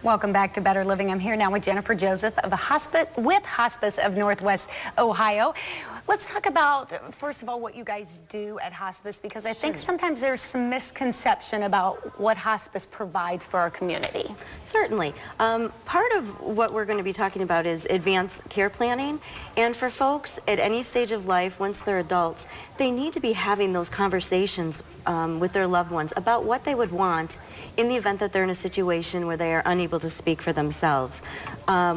Welcome back to Better Living. I'm here now with Jennifer Joseph of Hospice of Northwest Ohio. Let's talk about, first of all, what you guys do at Hospice, because I think sometimes there's some misconception about what Hospice provides for our community. Certainly. Part of what we're going to be talking about is advanced care planning. And for folks at any stage of life, once they're adults, they need to be having those conversations with their loved ones about what they would want in the event that they're in a situation where they are unable to speak for themselves.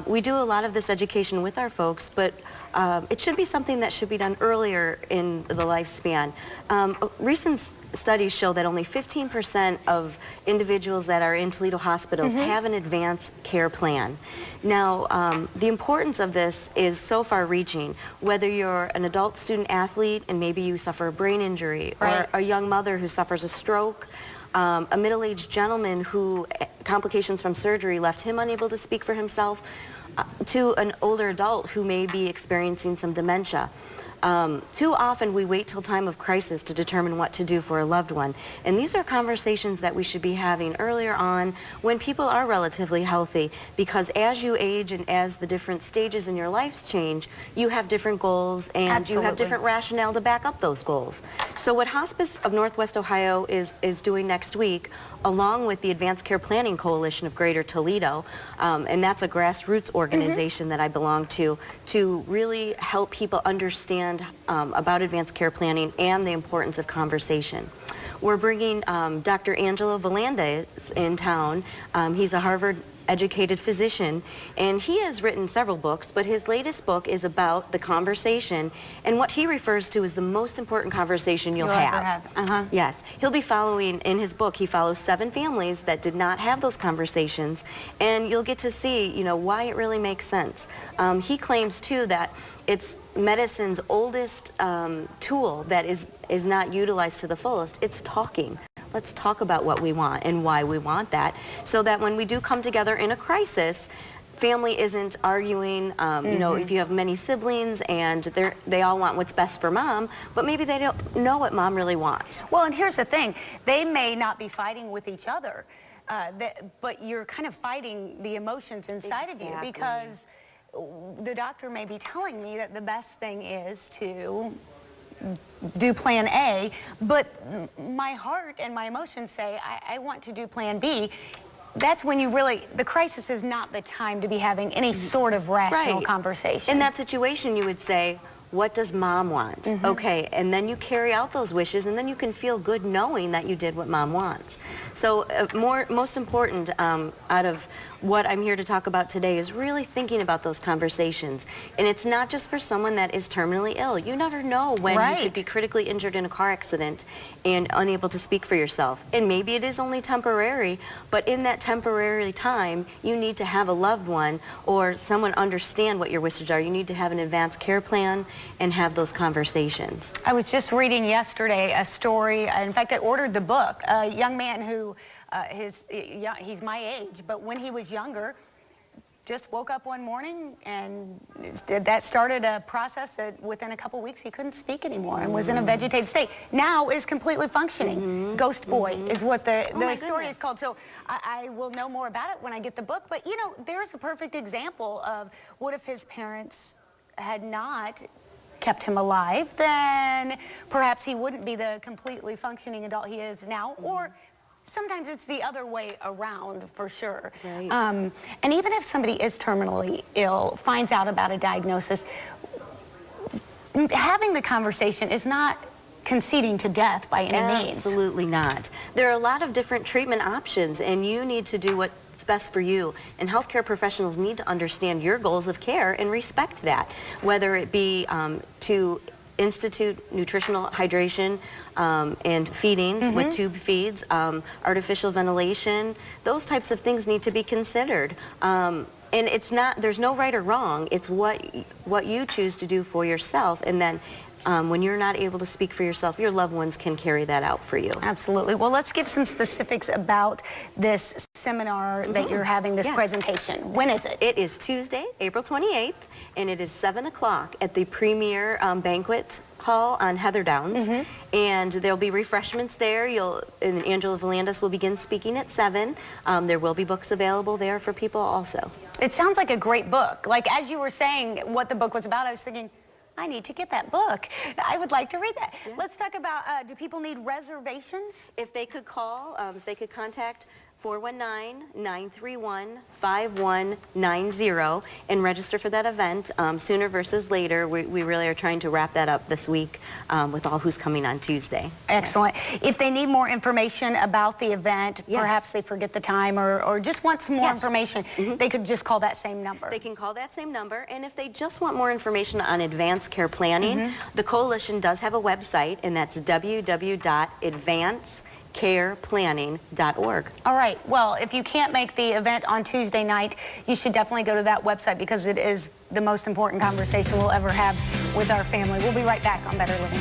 We do a lot of this education with our folks, but it should be something that should be done earlier in the lifespan. Recent studies show that only 15% of individuals that are in Toledo hospitals have an advanced care plan. Now, the importance of this is so far-reaching. Whether you're an adult student athlete and maybe you suffer a brain injury, or a young mother who suffers a stroke, a middle-aged gentleman who complications from surgery left him unable to speak for himself, to an older adult who may be experiencing some dementia. Too often we wait till time of crisis to determine what to do for a loved one. And these are conversations that we should be having earlier on when people are relatively healthy, because as you age and as the different stages in your lives change, you have different goals and you have different rationale to back up those goals. So what Hospice of Northwest Ohio is doing next week, along with the Advanced Care Planning Coalition of Greater Toledo, and that's a grassroots organization that I belong to really help people understand about advanced care planning and the importance of conversation. We're bringing Dr. Angelo Volandes in town. He's a Harvard-educated physician, and he has written several books, but his latest book is about the conversation and what he refers to as the most important conversation you'll have. Yes. He'll be following, in his book, he follows 7 families that did not have those conversations, and you'll get to see, you know, why it really makes sense. He claims, too, that it's medicine's oldest tool that is not utilized to the fullest. It's talking. Let's talk about what we want and why we want that, so that when we do come together in a crisis, family isn't arguing. You know, if you have many siblings and they all want what's best for mom, but maybe they don't know what mom really wants. Well, and here's the thing. They may not be fighting with each other, but you're kind of fighting the emotions inside of you, because the doctor may be telling me that the best thing is to do plan A, but my heart and my emotions say I want to do plan B. That's when you really, the crisis is not the time to be having any sort of rational conversation. In that situation, you would say, what does mom want? Okay, and then you carry out those wishes, and then you can feel good knowing that you did what mom wants. So most important out of what I'm here to talk about today is really thinking about those conversations. And it's not just for someone that is terminally ill. You never know when you could be critically injured in a car accident and unable to speak for yourself. And maybe it is only temporary, but in that temporary time, you need to have a loved one or someone understand what your wishes are. You need to have an advanced care plan and have those conversations. I was just reading yesterday a story, in fact I ordered the book, a young man who he's my age, but when he was younger, just woke up one morning and that started a process that within a couple weeks he couldn't speak anymore and was in a vegetative state. Now is completely functioning. Ghost Boy is what the story is called. So I will know more about it when I get the book, but you know, there's a perfect example of what if his parents had not kept him alive, then perhaps he wouldn't be the completely functioning adult he is now, or sometimes it's the other way around, for sure. And even if somebody is terminally ill, finds out about a diagnosis, having the conversation is not conceding to death by any means. Absolutely not. There are a lot of different treatment options, and you need to do what's best for you. And healthcare professionals need to understand your goals of care and respect that, whether it be to institute nutritional hydration and feedings with tube feeds, artificial ventilation. Those types of things need to be considered. And it's not, there's no right or wrong. It's what you choose to do for yourself. And then When you're not able to speak for yourself, your loved ones can carry that out for you. Absolutely. Well, let's give some specifics about this seminar that you're having, this presentation. When is it? It is Tuesday, April 28th, and it is 7 o'clock at the Premier Banquet Hall on Heather Downs. And there'll be refreshments there. And Angela Volandis will begin speaking at 7. There will be books available there for people also. It sounds like a great book. Like, as you were saying what the book was about, I was thinking, I need to get that book. I would like to read that. Yeah. Let's talk about, do people need reservations? If they could call, if they could contact 419-931-5190 and register for that event sooner versus later. We really are trying to wrap that up this week with all who's coming on Tuesday. Excellent. If they need more information about the event, perhaps they forget the time or just want some more information, they could just call that same number. They can call that same number, and if they just want more information on advanced care planning, the Coalition does have a website, and that's www.advancedcareplanning.org. All right. Well, if you can't make the event on Tuesday night, you should definitely go to that website because it is the most important conversation we'll ever have with our family. We'll be right back on Better Living.